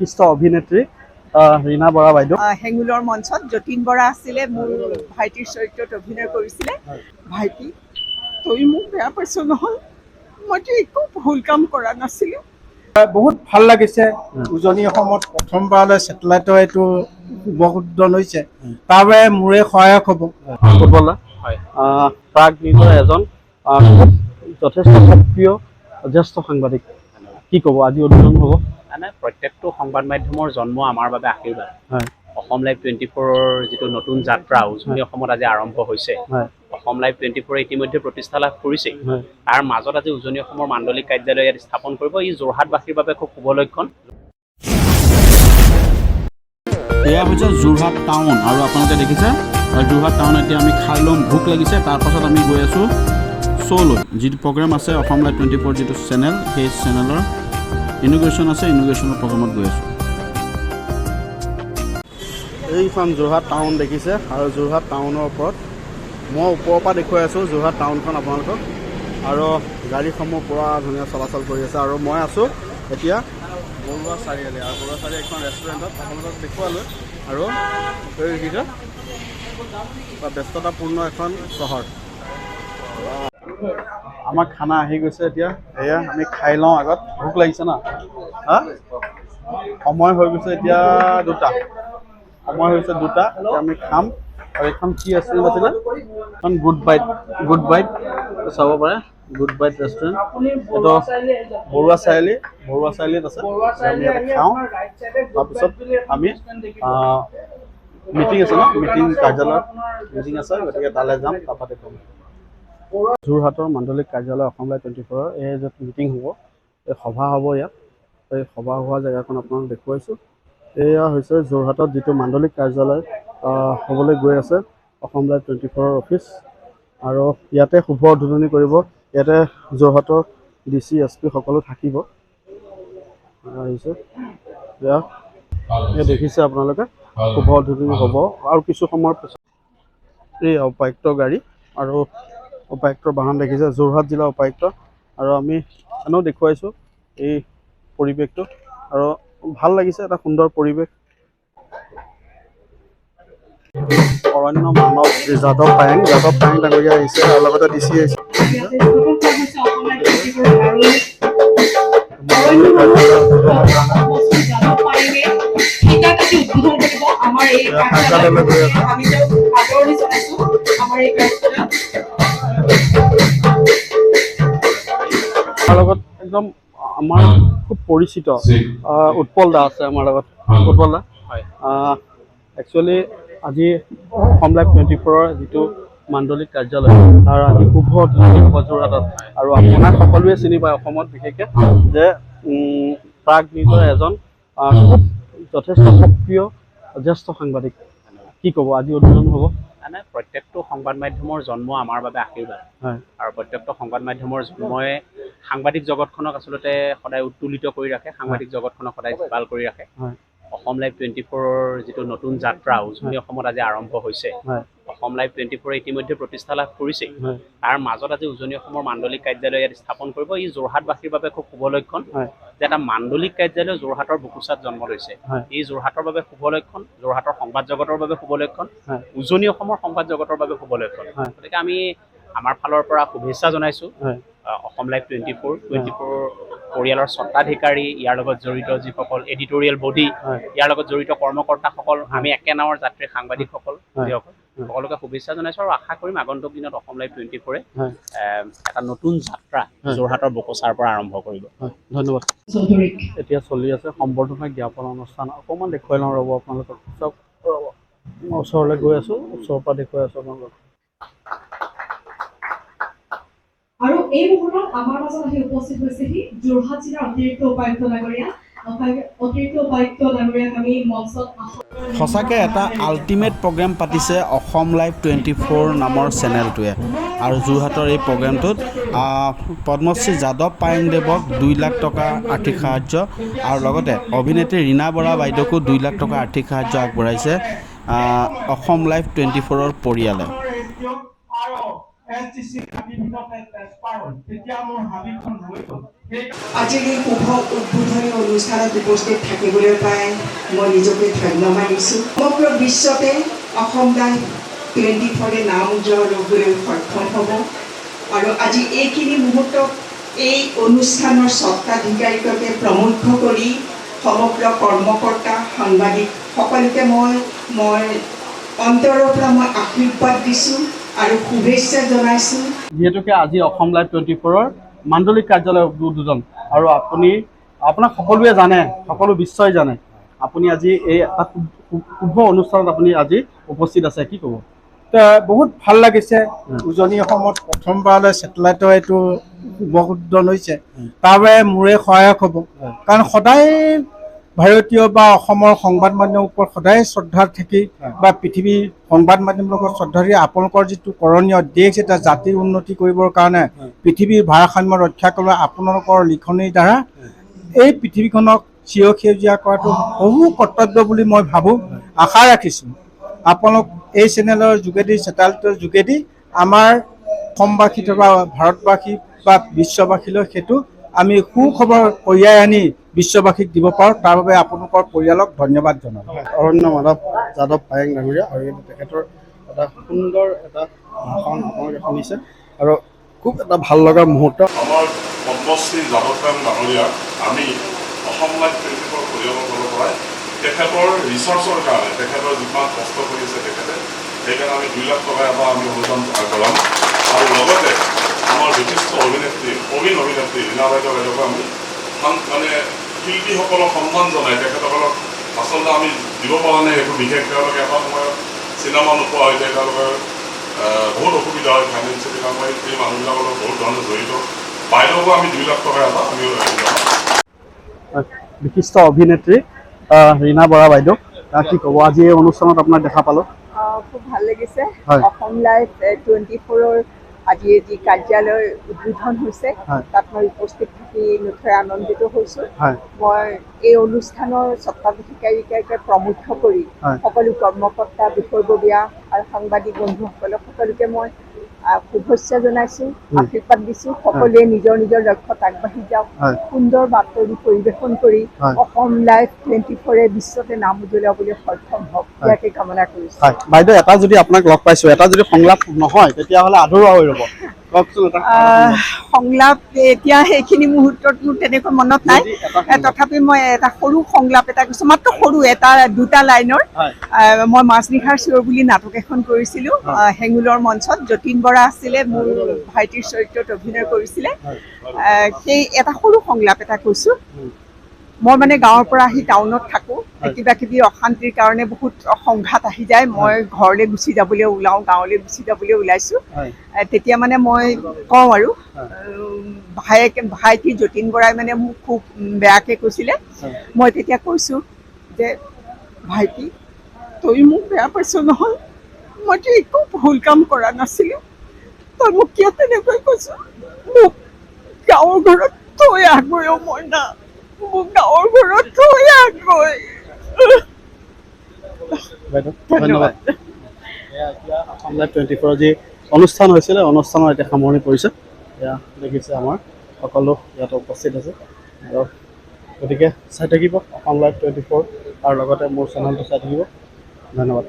বিশিষ্ট অভিনেত্ৰী ৰীণা বৰা বাইদেউ হেঙুলৰ মঞ্চত যতীন বৰা আছিলে মোৰ ভাইটিৰ চৰিত্ৰত অভিনয় কৰিছিলে। ভাইটি তই মোক বেয়া পাইছ নহয়, মইতো একো ভুল কাম কৰা নাছিলোঁ। বহুত ভাল লাগিছে। উজনি অসমত প্ৰথমবাৰলৈ ছেটেলাইটৰ এইটো উদ্বোধন হৈছে, তাৰ বাবে মোৰে সহায়ক হ'ব। ফুটবলাৰ প্ৰাগ নিউজৰ এজন যথেষ্ট সক্ৰিয় জ্যেষ্ঠ সাংবাদিক, কি ক'ব আজি উদ্বোধন হ'ব? মানে প্ৰত্যেকটো সংবাদ মাধ্যমৰ জন্ম আমাৰ বাবে আশীৰ্বাদ। হয়, অসম লাইভ 24ৰ যিটো নতুন যাত্ৰা উজনি অসমত আজি আৰম্ভ হৈছে, অসম লাইভ 24 ইতিমধ্যে প্ৰতিষ্ঠা লাভ কৰিছে। তাৰ মাজত আজি উজনি অসমৰ মাণ্ডলিক কাৰ্যালয় ইয়াত স্থাপন কৰিব। ই যোৰহাটবাসীৰ বাবে খুব শুভ লক্ষণ। এয়া হৈছে যোৰহাট টাউন, আৰু আপোনালোকে দেখিছে যোৰহাট টাউন এতিয়া আমি খাই ল'ম, ভোক লাগিছে। তাৰপাছত আমি গৈ আছোঁ শ্ব'লৈ, যিটো প্ৰগ্ৰেম আছে অসম লাইভ 24 যিটো চেনেল, সেই চেনেলৰ ইনগ্ৰেশ্যন আছে, ইনগ্ৰেশ্যনৰ প্ৰগ্ৰেমত গৈ আছোঁ। এইখন যোৰহাট টাউন দেখিছে, আৰু যোৰহাট টাউনৰ ওপৰত মই ওপৰৰ পৰা দেখুৱাই আছোঁ যোৰহাট টাউনখন আপোনালোকক, আৰু গাড়ীসমূহ পূৰা ধুনীয়া চলাচল কৰি আছে। আৰু মই আছোঁ এতিয়া বৰুৱা চাৰিআলি, আৰু বৰুৱা চাৰিআলি এখন ৰেষ্টুৰেণ্টত আপোনালোকক দেখুৱালোঁ। আৰু ব্যস্ততাপূৰ্ণ এখন চহৰ। আমাৰ খানা আহি গৈছে এতিয়া, এয়া আমি খাই লওঁ আগত, ভোক লাগিছে ন। সময় হৈ গৈছে এতিয়া 2টা, সময় হৈছে 2টা, আমি খাম। আৰু এইখন কি আছিল এখন গুড বাইট চাব পাৰে, গুড বাইট ৰেষ্টুৰেণ্ট। এইটো বৰুৱা চাৰিআলিত আছে। আমি ইয়াতে খাওঁ, তাৰপিছত আমি মিটিং আছে ন, কাৰ্যালয়ত মিটিং আছে, গতিকে তালৈ যাম, তাৰপৰা দেখুৱাম। যোৰহাটৰ মাণ্ডলিক কাৰ্যালয় অসম লাইভ 24ৰ এই য'ত মিটিং হ'ব, এই সভা হ'ব ইয়াত, এই সভা হোৱা জেগাখন আপোনাক দেখুৱাইছোঁ। এয়া হৈছে যোৰহাটত যিটো মাণ্ডলিক কাৰ্যালয় হ'বলৈ গৈ আছে অসম লাইভ 24ৰ অফিচ, আৰু ইয়াতে শুভ উদ্বোধনী কৰিব। ইয়াতে যোৰহাটৰ DC SP সকলো থাকিব। আহিছে এয়া দেখিছে আপোনালোকে, শুভ উদ্বোধনী হ'ব আৰু কিছু সময়ৰ পিছত। এই উপায়ুক্ত গাড়ী আৰু উপায়ুক্তৰ বাহন দেখিছে, যোৰহাট জিলা উপায়ুক্ত। আৰু আমি এনেও দেখুৱাইছোঁ এই পৰিৱেশটো, আৰু ভাল লাগিছে, এটা সুন্দৰ পৰিৱেশ। অৰণ্য মানৱ যাদৱ পায়েং ডাঙৰীয়া আহিছে, আৰু লগতে DC আহিছে। আমাৰ লগত একদম আমাৰ খুব পৰিচিত উৎপল দা আছে আমাৰ লগত। উৎপল দা, একচুৱেলি আজি অসম লাইভ 24ৰ যিটো মাণ্ডলিক কাৰ্যালয়, তাৰ আজি শুভ উদ্বোধনী হ'ব যোৰহাটত। আৰু আপোনাক সকলোৱে চিনি পায় অসমত, বিশেষকৈ যে প্ৰাগ নিউজৰ এজন যথেষ্ট সক্ৰিয় জ্যেষ্ঠ সাংবাদিক, কি ক'ব আজি উদ্বোধন হ'ব? মানে প্ৰত্যেকটো সংবাদ মাধ্যমৰ জন্ম আমাৰ বাবে আশীৰ্বাদ। আৰু প্ৰত্যেকটো সংবাদ মাধ্যমৰ জন্মই সাংবাদিক জগতখনক আচলতে সদায় উত্তোলিত কৰি ৰাখে, সাংবাদিক জগতখনক সদায় ভাল কৰি ৰাখে। অসম লাইভ 24ৰ যিটো নতুন যাত্ৰা উজনি অসমত আজি আৰম্ভ হৈছে, অসম লাইভ 24 ইতিমধ্যে প্ৰতিষ্ঠা লাভ কৰিছে। তাৰ মাজত আজি উজনি অসমৰ মাণ্ডলিক কাৰ্যালয় ইয়াত স্থাপন কৰিব। ই যোৰহাটবাসীৰ বাবে খুব শুভ লক্ষণ যে এটা মাণ্ডলিক কাৰ্যালয় যোৰহাটৰ বুকুচাত জন্ম লৈছে। ই যোৰহাটৰ বাবে শুভ লক্ষণ, যোৰহাটৰ সংবাদ জগতৰ বাবে শুভ লক্ষণ, উজনি অসমৰ সংবাদ জগতৰ বাবে শুভ লক্ষণ। গতিকে আমি আমাৰ ফালৰ পৰা শুভেচ্ছা জনাইছোঁ অসম লাইভ 24 পৰিয়ালৰ স্বত্বাধিকাৰী, ইয়াৰ লগত জড়িত যিসকল এডিটৰিয়েল বডি, ইয়াৰ লগত জড়িত কৰ্মকৰ্তাসকল, আমি একে নাৱৰ যাত্ৰী সাংবাদিকসকল, সকলোকে শুভেচ্ছা জনাইছোঁ। আৰু আশা কৰিম আগন্তুক দিনত অসম লাইভ 24 এটা নতুন যাত্ৰা যোৰহাটৰ বকচাৰ পৰা আৰম্ভ কৰিব। ধন্যবাদ। এতিয়া চলি আছে সম্বৰ্ধনা জ্ঞাপন অনুষ্ঠান, অকণমান দেখুৱাই লওঁ ৰ'ব আপোনালোকক। চব মই ওচৰলৈ গৈ আছোঁ, ওচৰৰ পৰা দেখুৱাই আছোঁ আপোনালোকক। আৰু এই মুহূৰ্তত আমাৰ মাজত আহি উপস্থিত হৈছেহি যোৰহাট জিলাৰ অতিৰিক্ত উপায়ুক্ত ডাঙৰীয়াক আমি মঞ্চত সঁচাকৈ এটা আল্টিমেট প্ৰগ্ৰেম পাতিছে অসম লাইভ 24 নামৰ চেনেলটোৱে। আৰু যোৰহাটৰ এই প্ৰগ্ৰেমটোত পদ্মশ্ৰী যাদৱ পায়েংদেৱক 2 লাখ টকা আৰ্থিক সাহাৰ্য, আৰু লগতে অভিনেত্ৰী ৰীণা বৰা বাইদেউকো 2 লাখ টকা আৰ্থিক সাহাৰ্য আগবঢ়াইছে অসম লাইভ 24ৰ পৰিয়ালে। STC কাটি ভিতৰত তেতিয়া মোৰ হাবিখন হৈ গ'ল। আজিৰ এই শুভ উদ্বোধনী অনুষ্ঠানত উপস্থিত থাকিবলৈ পাই মই নিজকে ধন্য মানিছোঁ। সমগ্ৰ বিশ্বতে অসম লাইভ 24 নাম উজ্জ্বল হ'বলৈ সক্ষম হ'ব আৰু আজি এইখিনি মুহূৰ্তত এই অনুষ্ঠানৰ স্বত্বাধিকাৰীকে প্ৰমুখ্য কৰি সমগ্ৰ কৰ্মকৰ্তা সাংবাদিক সকলোকে মই অন্তৰৰ পৰা মই আশীৰ্বাদ দিছোঁ আৰু শুভেচ্ছা জনাইছোঁ। যিহেতুকে আজি অসম লাইভ 24ৰ মাণ্ডলিক কাৰ্যালয় উদ্বোধন আৰু আপোনাক সকলোৱে জানে, সকলো বিশ্বই জানে, আপুনি আজি এই এটা শুভ অনুষ্ঠানত আপুনি আজি উপস্থিত আছে, কি ক'ব? বহুত ভাল লাগিছে। উজনি অসমত প্ৰথমবাৰলৈ ছেটেলাইটৰ এইটো শুভ উদ্বোধন হৈছে, তাৰ বাবে মোৰে সহায়ক হ'ব। কাৰণ সদায় ভাৰতীয় বা অসমৰ সংবাদ মাধ্যমৰ ওপৰত সদায় শ্ৰদ্ধা থাকি বা পৃথিৱীৰ সংবাদ মাধ্যমৰ লগত শ্ৰদ্ধা থাকি আপোনালোকৰ যিটো কৰণীয় দেশ এটা জাতিৰ উন্নতি কৰিবৰ কাৰণে পৃথিৱীৰ ভাৰসাম্য ৰক্ষা কৰিবলৈ আপোনালোকৰ লিখনিৰ দ্বাৰা এই পৃথিৱীখনক চিৰসেউজীয়া কৰাটো বহু কৰ্তব্য বুলি মই ভাবোঁ। আশা ৰাখিছোঁ আপোনালোক এই চেনেলৰ যোগেদি, ছেটেলাইটৰ যোগেদি আমাৰ অসমবাসী বা ভাৰতবাসী বা বিশ্ববাসীলৈ সেইটো আমি সুখবৰ কঢ়িয়াই আনি বিশ্ববাসীক দিব পাৰোঁ। তাৰ বাবে আপোনালোকৰ পৰিয়ালক ধন্যবাদ জনাওঁ। অৰণ্য মাধৱ যাদৱ পায়েং ডাঙৰীয়া আৰু তেখেতৰ এটা সুন্দৰ এটা ভাষণ আপোনালোকে শুনিছে আৰু খুব এটা ভাল লগা মুহূৰ্ত। আমাৰ পদ্মশ্ৰী যাদৱ পায়েং ডাঙৰীয়াক আমি অসম লাইভ 24 পৰিয়ালৰ ফালৰ পৰাই তেখেতৰ ৰিচাৰ্চৰ কাৰণে, তেখেতৰ যিমান কষ্ট কৰিছে তেখেতে, সেইকাৰণে আমি 2 লাখ টকা এটা আমি অনুদান আগবঢ়াম আৰু লগতে আমাৰ বিশিষ্ট অভিনেত্ৰী ৰীণা বাইদেউক আমি মানে শিল্পীসকলক সন্মান জনাই তেখেতসকলক আচলতে আমি দিব পৰা নাই। সেইটো বিশেষ তেওঁলোকে এটা সময়ত চিনেমা নোপোৱা হৈ যায়, তেওঁলোকৰ বহুত অসুবিধা হয় ফাইনেন্সিয়েলি, কাৰণ এই মানুহবিলাকৰ লগত বহুত ধৰণে জড়িত। বাইদেউকো আমি 2 লাখ টকা এটা আমি বিশিষ্ট অভিনেত্ৰী ৰীণা বৰা বাইদেউ, কি ক'ব? আজি এই অনুষ্ঠানত আপোনাক দেখা পালোঁ, খুব ভাল লাগিছে। হয়। অসম লাইভ 24ৰ আজি যি কাৰ্যালয় উদ্বোধন হৈছে তাত মই উপস্থিত থাকি নথৈ আনন্দিত হৈছোঁ। মই এই অনুষ্ঠানৰ স্বত্বাধিকাৰীকে প্ৰমুখ্য কৰি সকলো কৰ্মকৰ্তা, বিষয়ববীয়া আৰু সাংবাদিক বন্ধুসকলক সকলোকে মই শুভেচ্ছা জনাইছোঁ, আশীৰ্বাদ দিছোঁ। সকলোৱে নিজৰ নিজৰ লক্ষ্যত আগবাঢ়ি যাওক, সুন্দৰ বাতৰি পৰিৱেশন কৰি অসম লাইভ 24 বিশ্বতে নাম উজ্বলাবলৈ সক্ষম হওক, ইয়াকে কামনা কৰিছোঁ। বাইদেউ, এটা যদি আপোনাক লগ পাইছোঁ, এটা যদি সংলাপ নহয় তেতিয়াহ'লে আধৰুৱা হৈ ৰ'ব, কওকচোন এটা সংলাপ। এতিয়া সেইখিনি মুহূৰ্তত মোৰ তেনেকৈ মনত নাই, তথাপি মই এটা সৰু সংলাপ এটা কৈছোঁ, মাত্ৰ সৰু এটা 2টা লাইনৰ। মই মাজনিশাৰ চিঞৰ বুলি নাটক এখন কৰিছিলোঁ হেঙুলৰ মঞ্চত। যতীন বৰা আছিলে মোৰ ভাইটিৰ চৰিত্ৰত অভিনয় কৰিছিলে। সেই এটা সৰু সংলাপ এটা কৈছোঁ। মই মানে গাঁৱৰ পৰা আহি টাউনত থাকোঁ, কিবা কিবি অশান্তিৰ কাৰণে বহুত সংঘাত আহি যায়। মই ঘৰলৈ গুচি যাবলৈ ওলাওঁ, গাঁৱলৈ গুচি যাবলৈ ওলাইছোঁ। তেতিয়া মানে মই কওঁ আৰু ভাইটি যতীন বৰাই মানে মোক খুব বেয়াকৈ কৈছিলে। মই তেতিয়া কৈছোঁ যে ভাইটি, তই মোক বেয়া পাইছ নহয়, মইতো একো ভুল কাম কৰা নাছিলোঁ, তই মোক কিয় তেনেকৈ কৈছ? মোক গাঁৱৰ ঘৰত থৈ আহগৈ, মই না, মোক গাঁৱৰ ঘৰত থৈ আহগৈ। ধন্যবাদ। এতিয়া অসম লাইভ 24 যি অনুষ্ঠান হৈছিলে, অনুষ্ঠানৰ এতিয়া সামৰণি পৰিছে। এয়া দেখিছে আমাৰ সকলো ইয়াত উপস্থিত আছে আৰু গতিকে চাই থাকিব অসম লাইভ 24 আৰু লগতে মোৰ চেনেলটো চাই থাকিব। ধন্যবাদ।